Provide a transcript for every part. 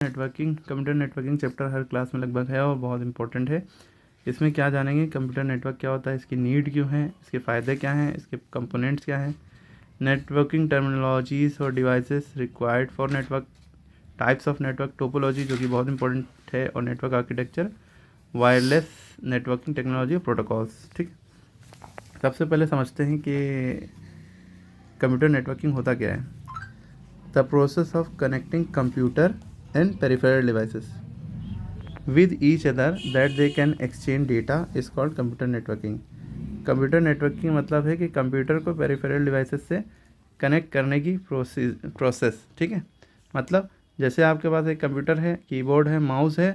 Computer networking chapter हर class में लगभग है और बहुत इंपॉर्टेंट है। इसमें क्या जानेंगे, कंप्यूटर नेटवर्क क्या होता है, इसकी नीड क्यों है, इसके फ़ायदे क्या हैं, इसके कंपोनेंट्स क्या हैं, नेटवर्किंग टर्मिनोलॉजीज और devices required for network, types of network topology जो कि बहुत इंपॉर्टेंट है, और network architecture, wireless networking technology और प्रोटोकॉल्स। ठीक, सबसे पहले समझते हैं कि कंप्यूटर नेटवर्किंग होता क्या है। The process of connecting computer and peripheral devices with each other that they can exchange data is called computer networking। Computer networking मतलब है कि कंप्यूटर को पेरिफेरल डिवाइसेस से कनेक्ट करने की प्रोसेस। ठीक है, मतलब जैसे आपके पास एक कंप्यूटर है, कीबोर्ड है, माउस है,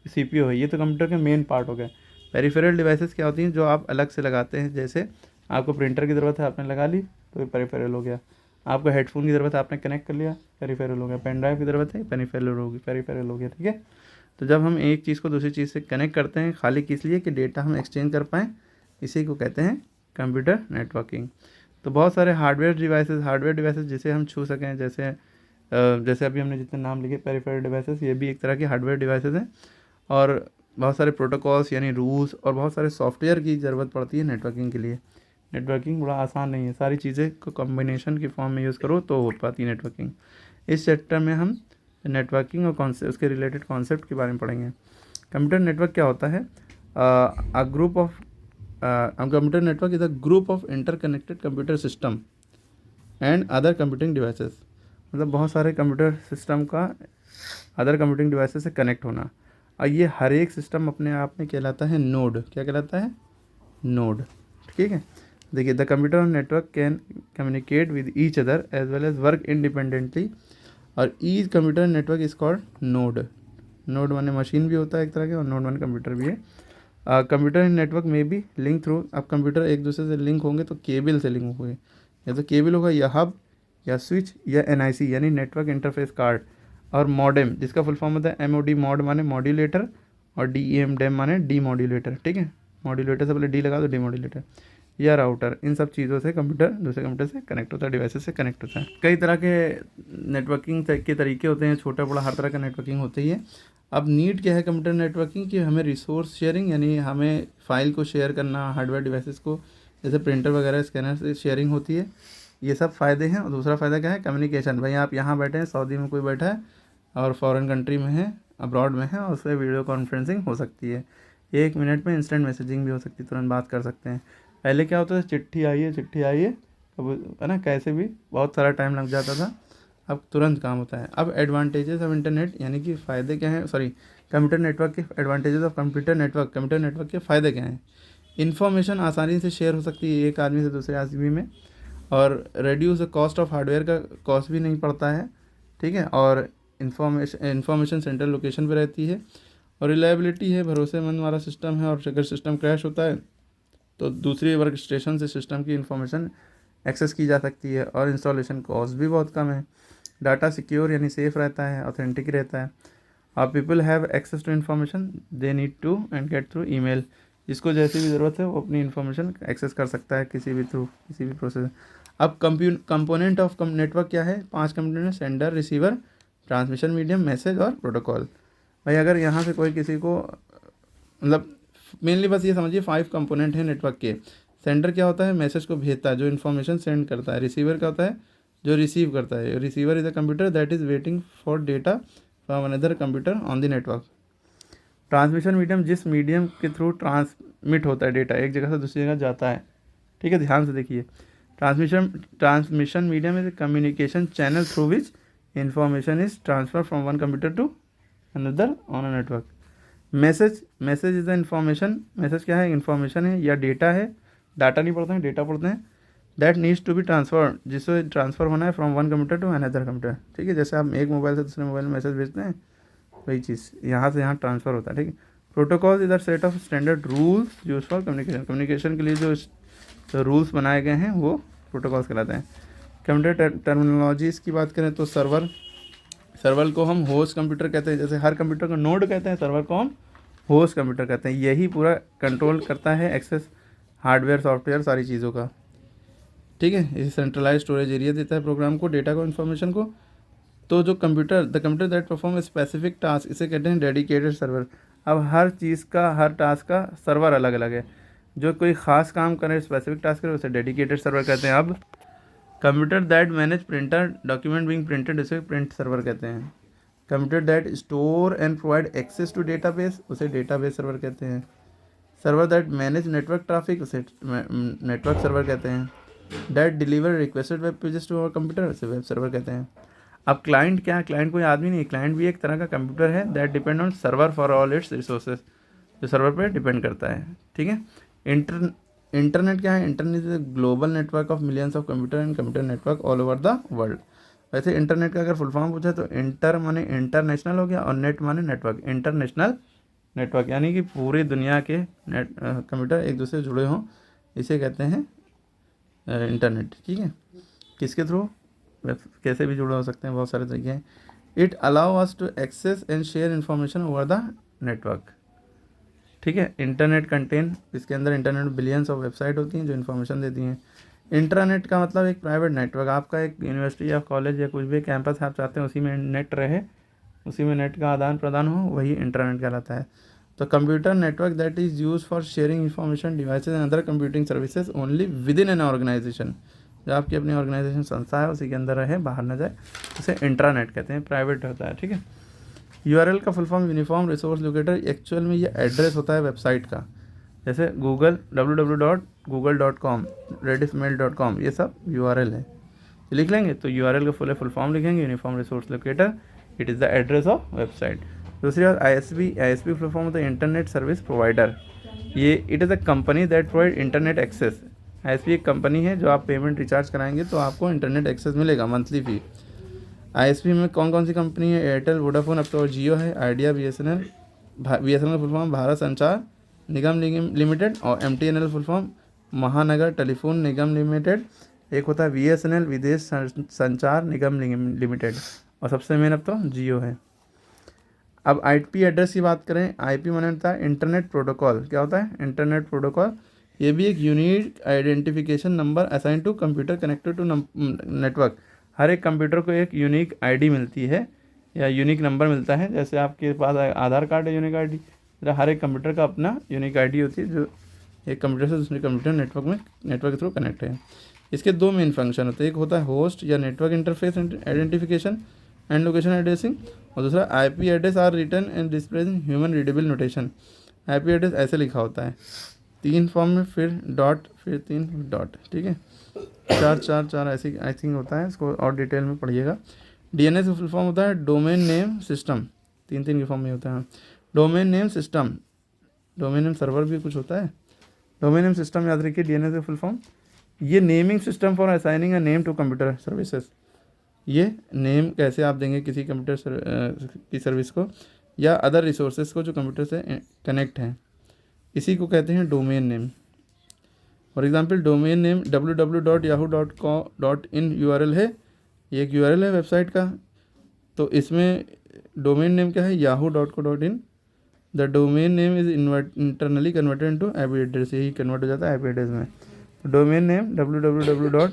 सीपीयू है, ये तो कंप्यूटर के मेन पार्ट हो गए। पेरिफेरल डिवाइसेस क्या होती हैं, जो आप अलग से लगाते हैं। जैसे आपको प्रिंटर की ज़रूरत है, आपने लगा ली तो ये पेरिफेरल हो गया। आपको हेडफोन की ज़रूरत है, आपने कनेक्ट कर लिया, पेरिफेरल हो गया। पेन ड्राइव की ज़रूरत है, पेरिफेरल हो गया। ठीक है, तो जब हम एक चीज़ को दूसरी चीज़ से कनेक्ट करते हैं खाली किस लिए, कि डेटा हम एक्सचेंज कर पाएँ, इसी को कहते हैं कंप्यूटर नेटवर्किंग। तो बहुत सारे हार्डवेयर डिवाइसेस जिसे हम छू सकें, जैसे अभी हमने जितने नाम लिखे पेरिफेरल डिवाइसेस, ये भी एक तरह के हार्डवेयर डिवाइसेस हैं। और बहुत सारे प्रोटोकॉल्स यानी रूल्स और बहुत सारे सॉफ्टवेयर की ज़रूरत पड़ती है नेटवर्किंग के लिए। नेटवर्किंग बड़ा आसान नहीं है, सारी चीज़ें को कॉम्बिनेशन की फॉर्म में यूज़ करो तो हो पाती है नेटवर्किंग। इस चैप्टर में हम नेटवर्किंग और कॉन्सेप्ट, उसके रिलेटेड कॉन्सेप्ट के बारे में पढ़ेंगे। कंप्यूटर नेटवर्क क्या होता है, computer network is a group of interconnected computer system and other computing devices. मतलब बहुत सारे कंप्यूटर सिस्टम का अदर कंप्यूटिंग डिवाइसेस से कनेक्ट होना। और ये हर एक सिस्टम अपने आप में कहलाता है नोड। क्या कहलाता है? नोड। ठीक है, देखिए, the computer network can communicate with each other as well as work independently, और each computer network is called node. Node माने मशीन भी होता है एक तरह के, और नोड माने कंप्यूटर भी है। कंप्यूटर नेटवर्क में भी लिंक थ्रू, अब कंप्यूटर एक दूसरे से लिंक होंगे तो केबल से लिंक होंगे, या तो केबल होगा, या हब, या स्विच, या एनआईसी यानी नेटवर्क इंटरफेस कार्ड, और मॉडेम जिसका फुल फॉर्म होता है एमओडी, मॉड माने मॉड्यूलेटर, और डीएम डेम माने डी मॉड्यूलेटर। ठीक है, मॉड्यूलेटर से पहले डी लगा दो, डी मॉड्यूलेटर, या राउटर। इन सब चीज़ों से कंप्यूटर दूसरे कंप्यूटर से कनेक्ट होता है, डिवाइसेस से कनेक्ट होता है। कई तरह के नेटवर्किंग के तरीके होते हैं, छोटा बड़ा हर तरह का नेटवर्किंग होती ही है। अब नीड क्या है कंप्यूटर नेटवर्किंग की, हमें रिसोर्स शेयरिंग यानी हमें फ़ाइल को शेयर करना, हार्डवेयर डिवाइसेस को, जैसे प्रिंटर वगैरह स्कैनर से शेयरिंग होती है, ये सब फ़ायदे हैं। और दूसरा फ़ायदा क्या है, कम्युनिकेशन। भाई आप यहाँ बैठे हैं, सऊदी में कोई बैठा है और फॉरेन कंट्री में है, अब्रॉड में है, और उससे वीडियो कॉन्फ्रेंसिंग हो सकती है। 1 मिनट में इंस्टेंट मैसेजिंग भी हो सकती है, तुरंत बात कर सकते हैं। पहले क्या होता था, चिट्ठी आई है, अब है ना, कैसे भी बहुत सारा टाइम लग जाता था, अब तुरंत काम होता है। अब एडवांटेजेस ऑफ इंटरनेट यानी कि फ़ायदे क्या हैं, कंप्यूटर नेटवर्क के एडवांटेजेस ऑफ कंप्यूटर नेटवर्क के फ़ायदे क्या हैं। इन्फॉर्मेशन आसानी से शेयर हो सकती है एक आदमी से दूसरे आदमी में, और reduce the cost of hardware का कॉस्ट भी नहीं पड़ता है। ठीक है, और इन्फॉर्मेशन सेंट्रल लोकेशन पे रहती है, और रिलायबिलिटी है, भरोसेमंद वाला सिस्टम है, और अगर सिस्टम क्रैश होता है तो दूसरी वर्क स्टेशन से सिस्टम की इन्फॉर्मेशन एक्सेस की जा सकती है, और इंस्टॉलेशन कॉस्ट भी बहुत कम है। डाटा सिक्योर यानी सेफ़ रहता है, ऑथेंटिक रहता है। और people have access to information they need to and get through email. जिसको जैसी भी ज़रूरत है वो अपनी इन्फॉर्मेशन एक्सेस कर सकता है किसी भी प्रोसेस। अब कंपोनेंट ऑफ नेटवर्क क्या है, 5 component: sender, receiver, transmission medium, message और प्रोटोकॉल। भाई अगर यहाँ से कोई किसी को, मतलब मेनली बस ये समझिए 5 कंपोनेंट हैं नेटवर्क के। सेंडर क्या होता है, मैसेज को भेजता है, जो इन्फॉर्मेशन सेंड करता है। रिसीवर क्या होता है, जो रिसीव करता है। Receiver is a computer that is waiting for data from another computer on the network. Transmission medium, जिस मीडियम के थ्रू ट्रांसमिट होता है डेटा, एक जगह से दूसरी जगह जाता है। ठीक है, ध्यान से देखिए, transmission medium is communication channel through which information is transfer from one computer to another on a network. Message is the information, message क्या है, इन्फॉर्मेशन है या डेटा है, डाटा नहीं पढ़ते हैं, डेटा पढ़ते हैं। That needs to be transfer, जिससे ट्रांसफ़र होना है from one computer to another computer. ठीक है, जैसे आप एक मोबाइल से दूसरे मोबाइल में मैसेज भेजते हैं, वही चीज़ यहाँ से यहाँ ट्रांसफ़र होता है। ठीक है, प्रोटोकॉल इधर set of standard rules use for communication के लिए जो रूल्स बनाए गए हैं वो प्रोटोकॉल्स कहलाते हैं। कंप्यूटर टर्मिनोलॉजीज़ की बात करें तो सर्वर को हम होस्ट कंप्यूटर कहते हैं, जैसे हर कंप्यूटर को नोड कहते हैं, सर्वर को हम होस्ट कंप्यूटर कहते हैं। यही पूरा कंट्रोल करता है एक्सेस हार्डवेयर, सॉफ्टवेयर, सारी चीज़ों का। ठीक है, ये सेंट्रलाइज स्टोरेज एरिया देता है प्रोग्राम को, डेटा को, इन्फॉर्मेशन को। तो जो the computer that perform specific task, इसे कहते हैं डेडिकेटेड सर्वर। अब हर चीज़ का, हर टास्क का सर्वर अलग अलग है। जो कोई ख़ास काम करे, स्पेसिफिक टास्क करे, उसे डेडिकेटेड सर्वर कहते हैं। अब computer that manage printer document being printed, उसे प्रिंट सर्वर कहते हैं। Computer that store and provide access to database, उसे डेटाबेस सर्वर कहते हैं। Server that manage network traffic, उसे नेटवर्क सर्वर कहते हैं। That deliver requested web pages to our computer, उसे वेब सर्वर कहते हैं। अब क्लाइंट क्या है? क्लाइंट कोई आदमी नहीं है, क्लाइंट भी एक तरह का कंप्यूटर है। That depend on server for all it's resources, जो सर्वर पे डिपेंड करता है। ठीक है। इंटरनेट क्या है? Internet is global network of millions of computer and computer network all over the world. वैसे इंटरनेट का अगर फुल फॉर्म पूछा तो इंटर माने इंटरनेशनल हो गया और नेट माने नेटवर्क, इंटरनेशनल नेटवर्क, यानी कि पूरी दुनिया के नेट कंप्यूटर एक दूसरे से जुड़े हों, इसे कहते हैं इंटरनेट। ठीक है। किसके थ्रू? कैसे भी जुड़े हो सकते हैं, बहुत सारे तरीके हैं। It allow us to access and share information over the network. ठीक है। इंटरनेट कंटेन, इसके अंदर इंटरनेट बिलियंस ऑफ वेबसाइट होती हैं जो इन्फॉर्मेशन देती हैं। इंटरनेट का मतलब एक प्राइवेट नेटवर्क, आपका एक यूनिवर्सिटी या कॉलेज या कुछ भी कैंपस आप चाहते हैं उसी में नेट रहे, उसी में नेट का आदान प्रदान हो, वही इंटरनेट कहलाता है। तो computer network that is use for sharing information devices and other computing services only within an organization, जो आपकी अपनी ऑर्गेनाइजेशन संस्था है उसी के अंदर रहे, बाहर ना जाए, उसे इंट्रानेट कहते हैं, प्राइवेट होता है। ठीक है। यूआरएल का full form uniform resource locator, actual में ये एड्रेस होता है वेबसाइट का। जैसे गूगल www.google.com, redismail.com, ये सब यूआरएल है। तो लिख लेंगे तो यूआरएल का फुल फॉर्म लिखेंगे, uniform resource locator, it is the address of website. दूसरी बात आईएसपी फुल फॉर्म होता है इंटरनेट सर्विस प्रोवाइडर। ये it is a company that provide internet access. ISP एक कंपनी है जो आप पेमेंट रिचार्ज कराएंगे तो आपको इंटरनेट एक्सेस मिलेगा, मंथली फी। आईएसपी में कौन कौन सी कंपनी है? एयरटेल, वोडाफोन, अब तो जियो है, Idea, BSNL. BSNL full form Bharat संचार निगम लिमिटेड, और एमटीएनएल फुल फॉर्म महानगर टेलीफोन निगम लिमिटेड। एक होता है बीएसएनएल विदेश संचार निगम लिमिटेड, और सबसे मेन अब तो जियो है। अब आईपी एड्रेस की बात करें, आईपी माने होता है इंटरनेट प्रोटोकॉल। क्या होता है? Internet protocol. ये भी एक unique identification number assign to computer connected to network. हर एक कंप्यूटर को एक यूनिक आईडी मिलती है या यूनिक नंबर मिलता है। जैसे आपके पास आधार कार्ड है, यूनिक आईडी, हर एक कंप्यूटर का अपना यूनिक आईडी होती है जो एक कंप्यूटर से दूसरे कंप्यूटर नेटवर्क के थ्रू कनेक्ट है। इसके दो मेन फंक्शन होते हैं, एक होता है होस्ट या network interface identification and location addressing, और दूसरा IP address are written and displays in human readable notation. IP address ऐसे लिखा होता है, 3 फॉर्म में, फिर डॉट, फिर 3 डॉट। ठीक है। 4 ऐसे आई थिंक होता है, इसको और डिटेल में पढ़िएगा। डीएनएस का फुल फॉर्म होता है डोमेन नेम सिस्टम, 3 के फॉर्म में होता है। Domain name system, domain name server भी कुछ होता है। डोमेन नेम सिस्टम याद रखिए, डीएनएस का फुल फॉर्म। ये naming system for assigning a name to computer services. ये नेम कैसे आप देंगे किसी कंप्यूटर की सर्विस को या अदर रिसोर्सेज को जो कंप्यूटर से कनेक्ट हैं, इसी को कहते हैं domain name. For example domain name www.yahoo.in URL है, ये एक यूआरएल है वेबसाइट का। तो इसमें डोमेन नेम क्या है? yahoo.co.in। The domain name is internally converted into IP address, यही कन्वर्ट हो जाता है आईपी एड्रेस में। तो डोमेन नेम www.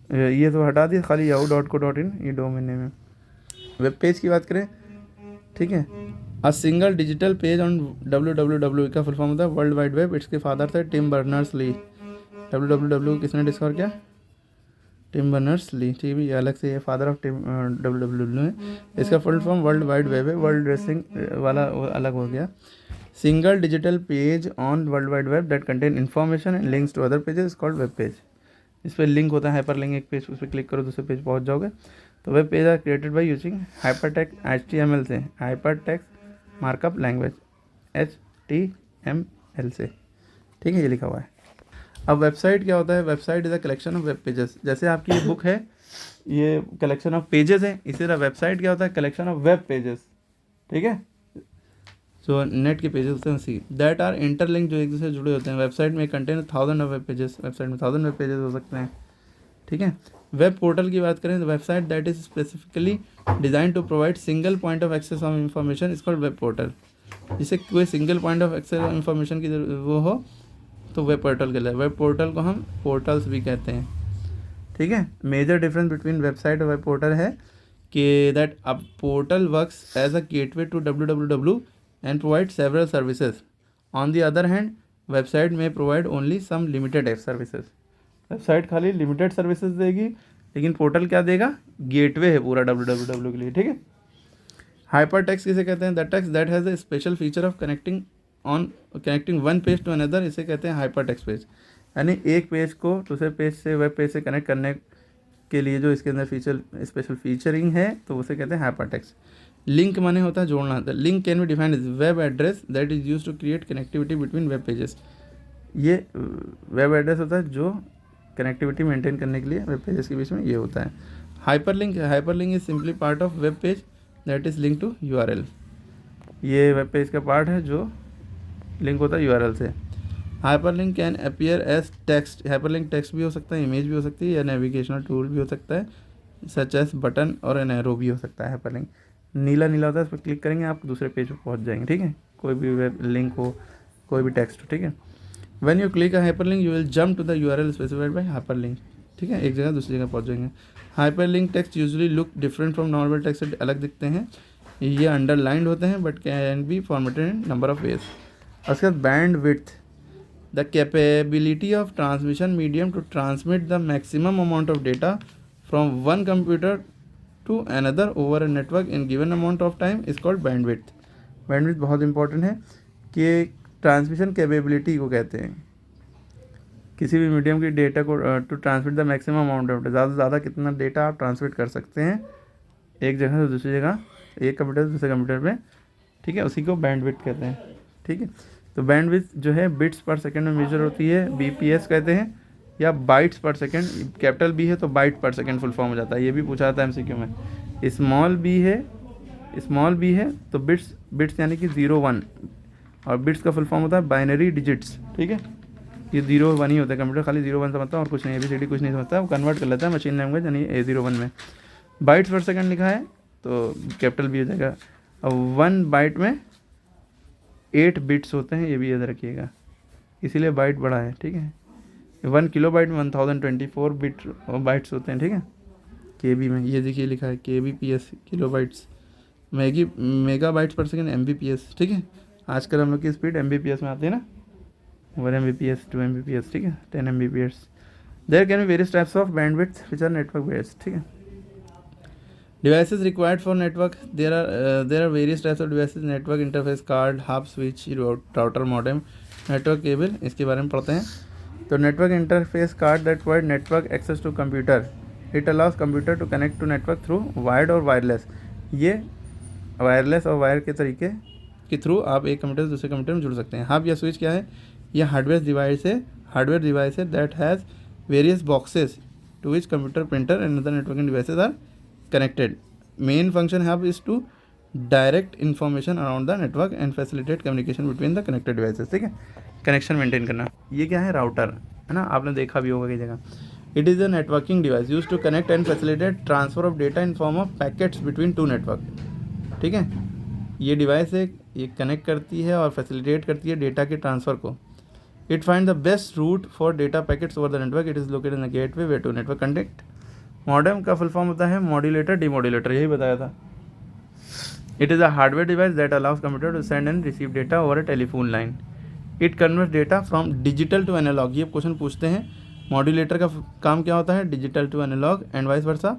ये तो हटा दिया, खाली yahoo.co.in ये डोमेन नेम है। वेब पेज की बात करें, ठीक है, a single digital page on www का फुल फॉर्म होता है वर्ल्ड वाइड वेब। इसके फादर थे टिम बर्नर्स ली। www किसने डिस्कवर किया? Tim Berners Lee. ठीक है, ये अलग से, ये फादर ऑफ टिम www है। इसका full form world wide web है, वर्ल्ड ड्रेसिंग वाला अलग हो गया। Single digital page on world wide web that contain information and links to other pages called web page. इस पर लिंक होता है, हाइपर लिंक, एक पेज उस पर क्लिक करो दूसरे पेज पहुंच जाओगे। तो web page are created by using hypertext HTML से, हाइपरटेक्स्ट मार्कअप लैंग्वेज HTML से। ठीक है, ये लिखा हुआ है। अब वेबसाइट क्या होता है? Website is a collection of web pages. जैसे आपकी ये बुक है, ये कलेक्शन ऑफ पेजेस है, इसी तरह वेबसाइट क्या होता है? Collection of web pages. ठीक है, जो नेट के पेजेस होते हैं उसी दैट आर इंटरलिंक, जो एक दूसरे से जुड़े होते हैं। वेबसाइट में contain 1000 of web pages, website में 1000 वेब पेजेस हो सकते हैं। ठीक है। वेब पोर्टल की बात करें तो website that is specifically design to provide single point of access of information is called web portal. जिसे कोई single point of access of information की वो हो तो वेब पोर्टल कहलाए। वेब पोर्टल को हम पोर्टल्स भी कहते हैं। ठीक है। मेजर डिफरेंस बिटवीन वेबसाइट और वेब पोर्टल है कि that a portal works as a gateway to www and provide several services. On the other hand website में provide only some limited app services. Website खाली limited services देगी, लेकिन portal क्या देगा, gateway है पूरा www के लिए. ठीक है. हाइपर टेक्स्ट किसे कहते हैं, the text that has a special feature of connecting one page to another, इसे कहते हैं हाइपर टेक्स्ट पेज. यानी एक पेज को दूसरे पेज से, वेब पेज से कनेक्ट करने के लिए जो इसके अंदर स्पेशल फीचरिंग है, तो उसे कहते हैं हाइपर टेक्स्ट. लिंक माने होता है जोड़ना. The link can be defined as web address that is use to create connectivity between web pages. ये वेब एड्रेस होता है जो कनेक्टिविटी मेंटेन करने के लिए वेब पेजेस के बीच में ये होता है. Hyperlink is simply part of web page that is link to URL. ये वेब पेज का पार्ट है जो लिंक होता है URL से. Hyperlink can appear as text. Hyperlink text भी हो सकता है, इमेज भी हो सकती है, या नेविगेशनल टूल भी हो सकता है, सच एज बटन और एन एरो भी हो सकता है. हाइपरलिंक नीला होता है, इस पर क्लिक करेंगे आप दूसरे पेज पर पहुंच जाएंगे. ठीक है. कोई भी वेब लिंक हो, कोई भी टेक्स्ट हो. ठीक है. When you click a hyperlink you will jump to the URL specified by hyperlink. ठीक है. एक जगह दूसरी जगह पहुंच जाएंगे. Hyperlink text usually look different from normal text से अलग दिखते हैं. ये अंडरलाइंड होते हैं but can be formatted in number of ways. उसके बाद bandwidth, the capability of transmission medium to transmit the maximum amount of data from one computer to another over a network in given amount of time is called bandwidth. Bandwidth बहुत important है कि transmission capability को कहते हैं किसी भी medium की data को to transmit the maximum amount of, ज़्यादा से ज़्यादा कितना डेटा आप ट्रांसमिट कर सकते हैं एक जगह से दूसरी जगह, एक कंप्यूटर से दूसरे कंप्यूटर पे. ठीक है. उसी को बैंडविड्थ कहते हैं. ठीक है. तो बैंडविड्थ जो है बिट्स पर सेकंड में मेजर होती है, BPS कहते हैं, या बाइट्स पर सेकंड. कैपिटल B है तो बाइट पर सेकंड फुल फॉर्म हो जाता है. ये भी पूछा जाता है MCQ में. स्मॉल b है तो बिट्स यानी कि 0 1, और बिट्स का फुल फॉर्म होता है बाइनरी डिजिट्स. ठीक है. ये 0 1 ही होता है. कंप्यूटर खाली 0 1 समझता है और कुछ नहीं, ABCD कुछ नहीं समझता है, वो कन्वर्ट कर लेता है मशीन लैंग्वेज यानी A01 में. बाइट्स पर सेकंड लिखा है तो कैपिटल B हो जाएगा. अब 1 बाइट में 8 बिट्स होते हैं, ये भी याद रखिएगा, इसीलिए बाइट बड़ा है. ठीक है. 1 किलोबाइट में 1024 बाइट्स होते हैं. ठीक है. KB में ये देखिए लिखा है KBPS किलोबाइट्स. मेगाबाइट्स पर सेकंड MBPS. ठीक है. आजकल हम लोग की स्पीड MBPS में आती है ना, 1 MBPS 2 MBPS. ठीक है. 10 MBPS. There can be various types of bandwidth which are network based. ठीक है. Devices required for network, there are various types of devices. Network interface card, hub, switch, router, modem, network cable, इसके बारे में पढ़ते हैं. तो network interface card that provide network access to computer. It allows computer to connect to network through wired और wireless. ये wireless और wire के तरीके के थ्रू आप एक कंप्यूटर से दूसरे कंप्यूटर में जुड़ सकते हैं. हब या स्विच क्या है, यह हार्डवेयर डिवाइस है that has various boxes to which computer, printer and other networking devices are connected. Main function hub is to direct information around the network and facilitate communication between the connected devices. ठीक है. Connection maintain करना. ये क्या है, router है ना, आपने देखा भी होगा कई जगह. It is a networking device use to connect and facilitate transfer of data in form of packets between two network. ठीक है. ये डिवाइस है, ये कनेक्ट करती है और फैसिलिटेट करती है डेटा के ट्रांसफ़र को. It find the best route for data packets over the network. It is located in the gateway where two network connect. Modem का फुल फॉर्म होता है मॉड्यूलेटर डिमॉड्यूलेटर, यही बताया था. It is a hardware device that allows computer to send and receive data over a telephone line. It convert data from digital to analog. ये question पूछते हैं. Modulator का काम क्या होता है, digital to analog and vice versa.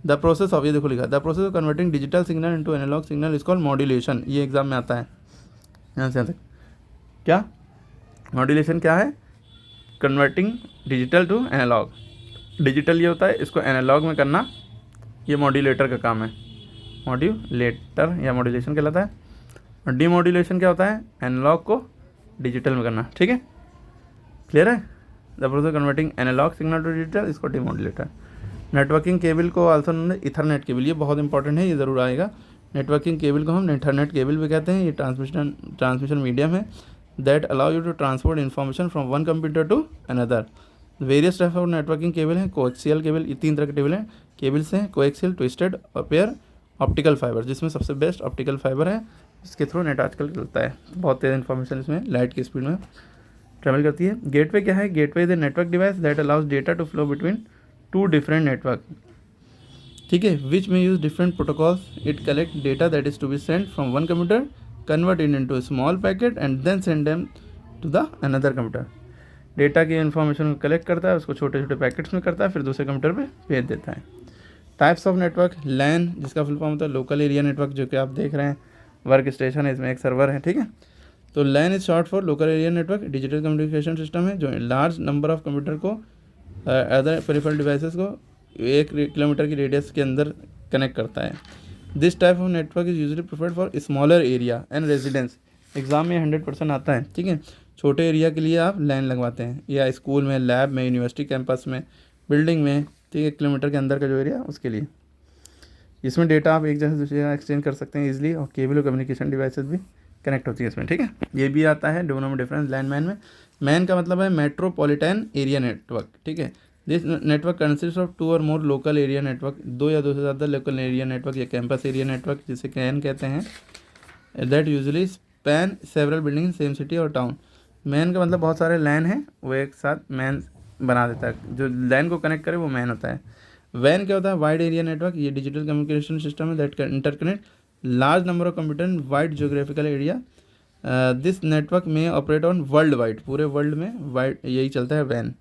The process of, ये देखो लिखा, the process of converting digital signal into analog signal is called modulation. ये एग्जाम में आता है. यहाँ से यहाँ तक क्या मॉड्यूलेशन क्या है, converting digital to analog. Digital ये होता है, इसको एनालॉग में करना, ये मॉड्यूलेटर का काम है. मॉड्यूलेटर या मॉड्यूलेशन कहलाता है. और डीमॉड्यूलेशन क्या होता है, एनालॉग को डिजिटल में करना. ठीक है. क्लियर है. The process converting analog signal to digital, इसको डीमॉड्यूलेटर. नेटवर्किंग केबल को also known as ethernet cable. ये बहुत इंपॉर्टेंट है, ये ज़रूर आएगा. नेटवर्किंग केबल को हम इथरनेट केबल भी कहते हैं. ये ट्रांसमिशन मीडियम है that allow you to transport information from one computer to another. Various type of networking cable हैं. कोएक्सियल केबल, ये 3 तरह के केबल्स हैं. कोएक्सियल, ट्विस्टेड और पेयर, ऑप्टिकल फाइबर, जिसमें सबसे बेस्ट ऑप्टिकल फाइबर है, इसके थ्रू नेट आजकल चलता है. बहुत तेज़ इन्फॉर्मेशन इसमें लाइट की स्पीड में ट्रेवल करती है. गेटवे क्या है, gateway is a network device that allows data to flow between 2 different network. ठीक है, विच में use different protocols, it collect data that is to be send from one computer, convert in to small packet and then send them to the another computer. Data की information को collect करता है, उसको छोटे छोटे packets में करता है, फिर दूसरे कंप्यूटर पे भेज देता है। टाइप्स ऑफ नेटवर्क, लैन जिसका फुल फॉर्म होता है लोकल एरिया नेटवर्क, जो कि आप देख रहे हैं वर्क स्टेशन है, इसमें एक सर्वर है, ठीक है। तो LAN is short for local area network, digital communication system है जो लार्ज नंबर ऑफ कंप्यूटर को अदर पेरिफेरल डिवाइसेस को 1 किलोमीटर की रेडियस के अंदर कनेक्ट करता है। This type of network is usually preferred for smaller area and residence. Exam में 100% आता है, ठीक है। छोटे एरिया के लिए आप लाइन लगवाते हैं, या स्कूल में, लैब में, यूनिवर्सिटी कैंपस में, बिल्डिंग में, ठीक है, 1 किलोमीटर के अंदर का जो एरिया उसके लिए। इसमें डेटा आप एक जगह से दूसरी जगह एक्सचेंज कर सकते हैं इजीली, और केबल और कम्युनिकेशन डिवाइसेस भी कनेक्ट होती है इसमें, ठीक है। ये भी आता है दोनों में डिफरेंस लैंड मैन में। मैन का मतलब है मेट्रोपॉलिटन एरिया नेटवर्क, ठीक है। दिस नेटवर्क कंसिस्ट ऑफ 2 और मोर लोकल एरिया नेटवर्क, 2 या 2 से ज़्यादा लोकल एरिया नेटवर्क या कैंपस एरिया नेटवर्क जिसे कैन कहते हैं, that usually span several building same city और टाउन। मैन का मतलब बहुत सारे लैन हैं, वो एक साथ मैन बना देता है, जो लैन को कनेक्ट करे वो मैन होता है। वैन क्या होता है, वाइड एरिया नेटवर्क, ये डिजिटल कम्युनिकेशन सिस्टम है that interconnect large number of computer in wide geographical area. This network में ऑपरेट ऑन वर्ल्ड वाइड, पूरे वर्ल्ड में वाइड यही चलता है वैन,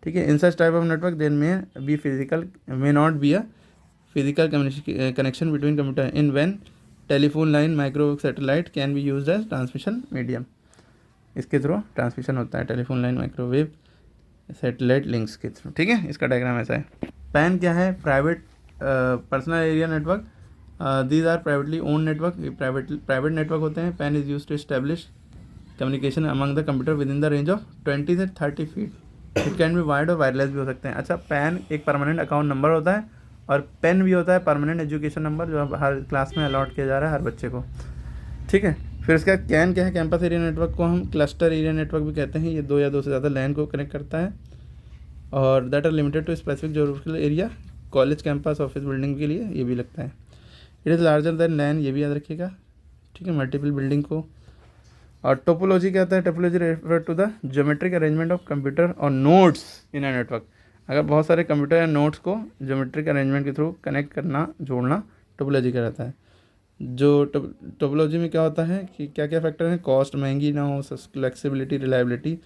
ठीक है। In such type of network then में be physical may not be a physical connection between computer in वैन telephone line micro satellite can be used as transmission medium. इसके थ्रू ट्रांसमिशन होता है telephone line microwave satellite links के थ्रू, ठीक है। इसका डायग्राम ऐसा है। पैन क्या है, private personal area network, these are privately own network, private network होते हैं। PAN is use to establish communication among the computer within the range of 20 से 30 feet. It can be wired और wireless भी हो सकते हैं। अच्छा, pan एक परमानेंट अकाउंट नंबर होता है, और पेन भी होता है परमानेंट एजुकेशन नंबर, जो अब हर क्लास में अलॉट किया जा रहा है हर बच्चे को, ठीक है। फिर इसका कैन क्या है, कैंपस एरिया नेटवर्क को हम क्लस्टर एरिया नेटवर्क भी कहते हैं। ये 2 या 2 से ज़्यादा लैन को कनेक्ट करता है, और that are limited to specific geographical area, college campus office building के लिए ये भी लगता है। It is larger than LAN, ये भी याद रखिएगा, ठीक है, मल्टीपल बिल्डिंग को। और टोपोलॉजी क्या होता है, topology refer to the geometric arrangement of computer और नोड्स इन अ नेटवर्क। अगर बहुत सारे कंप्यूटर या नोड्स को ज्योमेट्रिक अरेंजमेंट के थ्रू कनेक्ट करना, जोड़ना टोपोलॉजी का रहता है। जो टोपोलॉजी में क्या होता है कि क्या क्या फैक्टर हैं, कॉस्ट, महंगी ना हो, फ्लेक्सिबिलिटी, रिलायबिलिटी,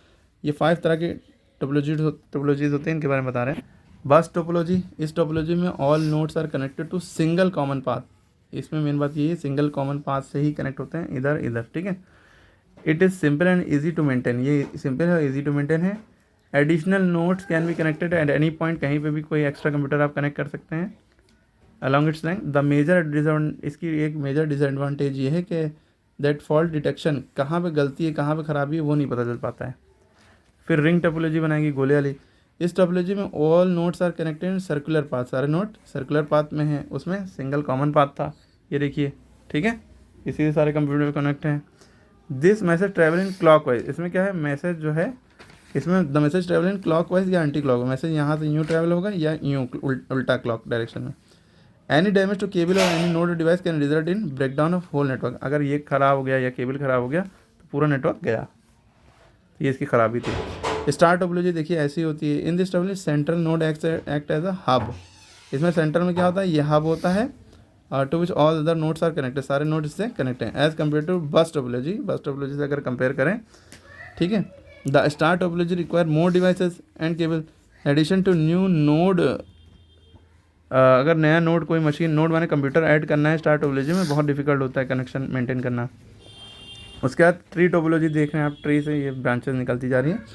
ये 5 तरह के टोपोलॉजीज होते हैं, इनके बारे में बता रहे हैं। बस टोपोलॉजी, इस टोपोलॉजी में all nodes are connected to single common path. इसमें मेन बात ये है, सिंगल कॉमन पाथ से ही कनेक्ट होते हैं, इधर इधर, ठीक है। It is simple and easy to maintain, ये सिंपल है, ईजी टू मेंटेन है। Additional nodes can be connected at any point, कहीं पे भी कोई एक्स्ट्रा कंप्यूटर आप कनेक्ट कर सकते हैं along its line. The major इसकी एक मेजर डिसएडवांटेज ये है कि दैट फॉल्ट डिटेक्शन, कहाँ पे गलती है, कहाँ पे खराबी है, वो नहीं पता चल पाता है। फिर रिंग टोपोलॉजी बनाएंगी, गोले वाली। इस टोपोलॉजी में all nodes are connected in circular path, सारे नोड सर्कुलर पाथ में हैं, उसमें सिंगल कॉमन पाथ था, ये देखिए, ठीक है, इसी से सारे कंप्यूटर कनेक्ट हैं। This message travel in clockwise, इसमें क्या है, मैसेज जो है इसमें the message travel in clockwise या एंटी क्लॉक, मैसेज यहाँ से यूँ ट्रैवल होगा या यूँ उल्टा क्लॉक डायरेक्शन में। एनी डैमेज टू केबल और any node device can result in breakdown of whole network. अगर ये खराब हो गया या केबल खराब हो गया तो पूरा नेटवर्क गया, ये इसकी खराबी थी। स्टार टोपोलॉजी देखिए ऐसी होती है। In this topology central node act as a hub, इसमें सेंटर में क्या होता है, ये हब होता है, to which all other nodes are connected, सारे नोड इससे कनेक्ट हैं। As compare to bus topology, bus topology से अगर कंपेयर करें, ठीक है। The star topology require more devices and cable addition to new node. अगर नया नोड, कोई मशीन नोड माने कंप्यूटर ऐड करना है स्टार टोपोलॉजी में, बहुत डिफिकल्ट होता है कनेक्शन मेंटेन करना। उसके बाद ट्री टोपोलॉजी देख रहे हैं आप, ट्री से ये ब्रांचेस निकलती जा रही हैं।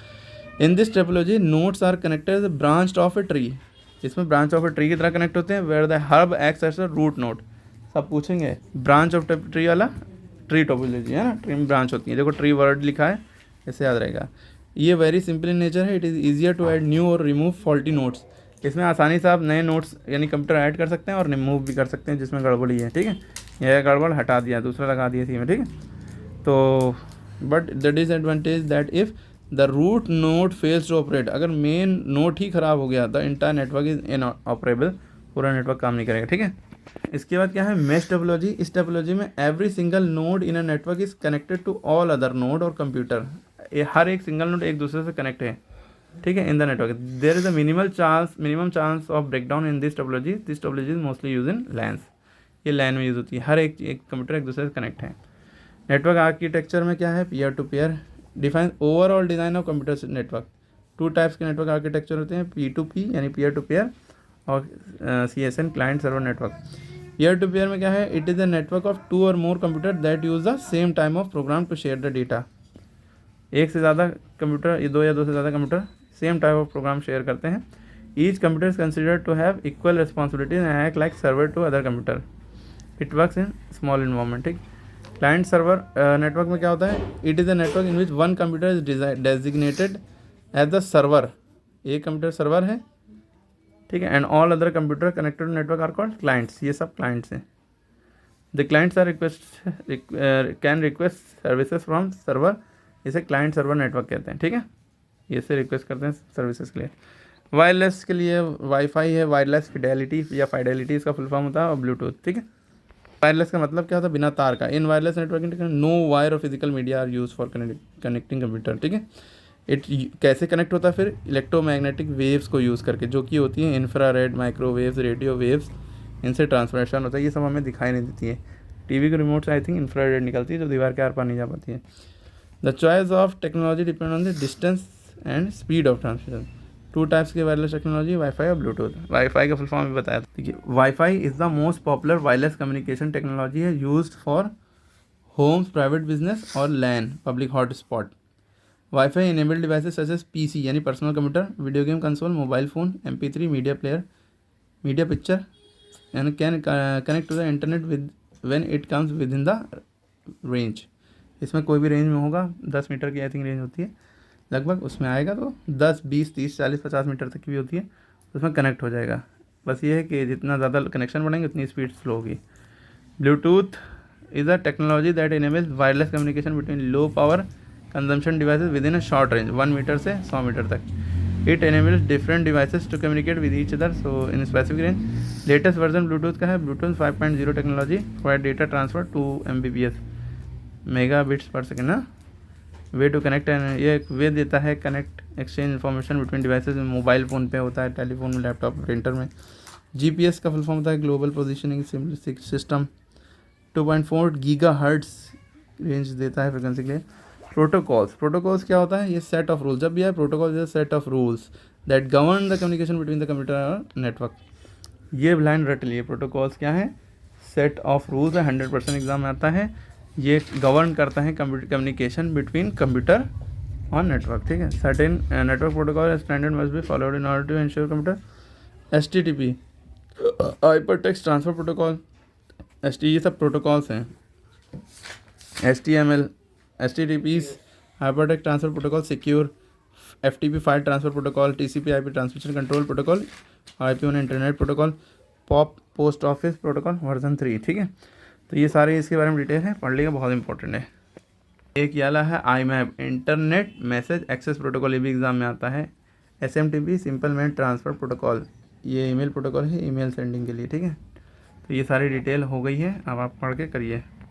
In this topology nodes are connected branch of a tree, इसमें ब्रांच ऑफ ए ट्री की तरह कनेक्ट होते हैं। Where the hub acts as a root node, सब पूछेंगे ब्रांच ऑफ ट्री वाला ट्री टोपोलॉजी है ना, ट्री में ब्रांच होती है, देखो ट्री वर्ड लिखा है, ऐसे याद रहेगा। ये वेरी सिंपल इन नेचर है, it is easier to add new और रिमूव फॉल्टी नोट्स। इसमें आसानी से आप नए नोट्स यानी कंप्यूटर ऐड कर सकते हैं और रिमूव भी कर सकते हैं जिसमें गड़बड़ी है, ठीक है। यह गड़बड़ हटा दिया, दूसरा लगा दिया इसी में, ठीक है। तो but the disadvantage that if the root node fails to operate, अगर मेन नोड ही ख़राब हो गया the entire network is inoperable, पूरा नेटवर्क काम नहीं करेगा, ठीक है। इसके बाद क्या है, मेश टोपोलॉजी। इस टोपोलॉजी में every single node in a network is connected to all other node और कंप्यूटर, ये हर एक सिंगल नोड एक दूसरे से कनेक्ट है, ठीक है, in the network there is a minimum chance of breakdown in this topology is mostly use in LANs. ये लैन में यूज़ होती है, हर एक कंप्यूटर एक दूसरे से कनेक्ट है। नेटवर्क आर्किटेक्चर में क्या है, peer to peer define overall design of computer network. Two types के नेटवर्क आर्किटेक्चर होते हैं, P2P यानी पीयर टू पीयर और CSN client server network. Peer to peer में क्या है, it is a network of 2 और more computer that use the same time of program to share the data. एक से ज़्यादा कंप्यूटर, ये 2 या 2 से ज़्यादा computer same type of program share करते हैं। Each computer is considered to have equal responsibilities and act like server to other computer. It works in small environment. ठीक, क्लाइंट सर्वर नेटवर्क में क्या होता है, it is a network in which one computer is designated as the server. एक computer server है, ठीक है, and all other computer connected network are called clients. ये सब क्लाइंट्स हैं। The clients are can request services from server, इसे client server network कहते हैं। ठीक है, ये से रिक्वेस्ट करते हैं सर्विसेज के लिए। वायरलेस के लिए वाईफाई है, वायरलेस फिडेलिटी या फाइडेलिटी इसका फुल फॉर्म होता है, और ब्लूटूथ। ठीक है, वायरलेस का मतलब क्या होता है, बिना तार का। In wireless networking no wire और physical media are use for connecting computer. ठीक है, इट कैसे कनेक्ट होता है फिर, इलेक्ट्रोमैग्नेटिक वेव्स को यूज़ करके, जो कि होती हैं इंफ्रारेड, माइक्रोवेव्स, रेडियो वेव्स, इनसे ट्रांसमिशन होता है। ये सब हमें दिखाई नहीं देती है। टीवी के रिमोट से आई थिंक इंफ्रारेड निकलती है जो दीवार के आर पार नहीं जा पाती है। The choice of technology depend on the distance and speed of transmission. 2 types की वायरलेस टेक्नोलॉजी, वाईफाई और ब्लूटूथ। वाईफाई का फुल फॉर्म भी बताया। देखिए, wifi is the most popular wireless communication technology है used for homes, private business और LAN public hotspot. Wifi enabled devices such as PC यानी personal computer, video game console, mobile phone, MP3 media player, media picture and can connect to the internet with when it comes within the range. इसमें कोई भी range में होगा, 10 metre की I think range होती है लगभग, उसमें आएगा तो 10, 20, 30, 40, 50 मीटर तक की भी होती है, उसमें कनेक्ट हो जाएगा। बस ये है कि जितना ज़्यादा कनेक्शन बढ़ेंगे उतनी स्पीड स्लो होगी। Bluetooth is a technology that enables wireless communication between low power consumption devices within a short range 1 metre से 100 मीटर तक। It enables different devices to communicate with each other so in specific range. Latest version bluetooth का है bluetooth 5.0 technology for data transfer 2 Mbps mega bits per second ना। Way to connect, ये way देता है connect exchange information between devices. Mobile phone पे होता है, telephone में, लैपटॉप, प्रिंटर में। GPS का फुल फॉर्म होता है global positioning system. 2.4 gigahertz range देता है फ्रिक्वेंसी के लिए। प्रोटोकॉल्स क्या होता है, ये सेट ऑफ रूल्स। जब भी है protocol is set of rules that govern the communication between the computer और नेटवर्क। ये लाइन रट लिए, प्रोटोकॉल्स क्या है, सेट ऑफ रूल्स है, 100% एग्जाम में आता है। ये गवर्न करता है कम्युनिकेशन बिटवीन कंप्यूटर और नेटवर्क। ठीक है, certain network protocol standard must be followed in order to ensure computer. HTTP hyper text transfer protocol, ये सब प्रोटोकॉल्स हैं। HTML, HTTPs hyper text transfer protocol, secure. FTP file transfer protocol, TCP IP transmission control protocol, IP on internet protocol, POP post office protocol version 3। ठीक है, तो ये सारे इसके बारे में डिटेल है, पढ़ लिएगा, बहुत इंपॉर्टेंट है। एक ये वाला है IMAP internet message access protocol, ये भी एग्जाम में आता है। SMTP simple mail transfer protocol, ये ईमेल प्रोटोकॉल है, ईमेल सेंडिंग के लिए। ठीक है, तो ये सारी डिटेल हो गई है, अब आप पढ़ के करिए।